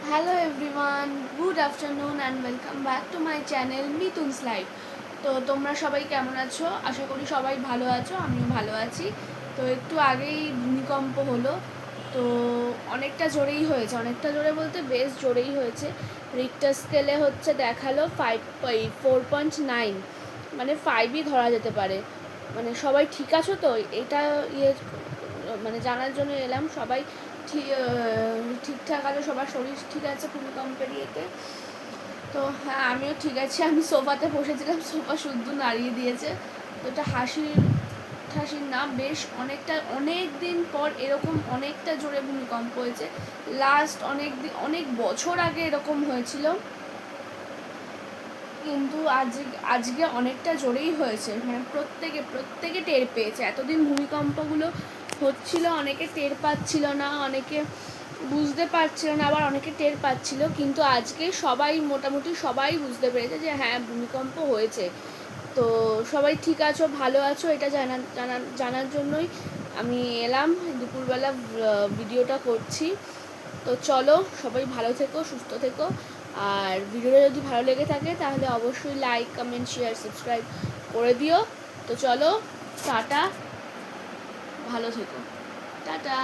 Hello everyone, good afternoon and welcome back to my channel Mitun's life. তো তোমরা সবাই কেমন আছো? আশা করি সবাই ভালো আছো, আমিও ভালো আছি। তো একটু আগেই ভূমিকম্প হলো, তো অনেকটা জোরেই হয়েছে, অনেকটা জোরে বলতে বেশ জোরেই হয়েছে। রিক্টার স্কেলে হচ্ছে দেখালো 4.9, মানে 5ই ধরা যেতে পারে। মানে সবাই ঠিক আছো তো? এটা মানে জানার জন্য এলাম সবাই ঠিকঠাক আছে, সবার শরীর ঠিক আছে ভূমিকম্পের ইয়েতে। তো হ্যাঁ, আমিও ঠিক আছি। আমি সোফাতে বসেছিলাম, সোফা শুদ্ধ নাড়িয়ে দিয়েছে। তো এটা ঠাসির না, বেশ অনেক দিন পর এরকম অনেকটা জোরে ভূমিকম্প হয়েছে। লাস্ট অনেক বছর আগে এরকম হয়েছিল, কিন্তু আজকে অনেকটা জোরেই হয়েছে। মানে প্রত্যেকে টের পেয়েছে। এতদিন ভূমিকম্পগুলো হচ্ছিল, অনেকে টের পাচ্ছিল না, অনেকে বুঝতে পারছিল না, আবার অনেকে টের পাচ্ছিল, কিন্তু আজকে মোটামুটি সবাই বুঝতে পেরেছে যে হ্যাঁ, ভূমিকম্প হয়েছে। তো সবাই ঠিক আছো, ভালো আছো, এটা জানার জন্যই আমি এলাম, দুপুরবেলা ভিডিওটা করছি। তো চলো, সবাই ভালো থেকো, সুস্থ থেকো। আর ভিডিওটা যদি ভালো লেগে থাকে তাহলে অবশ্যই লাইক, কমেন্ট, শেয়ার, সাবস্ক্রাইব করে দিও। তো চলো, টাটা, ভালো থেকো, টাটা।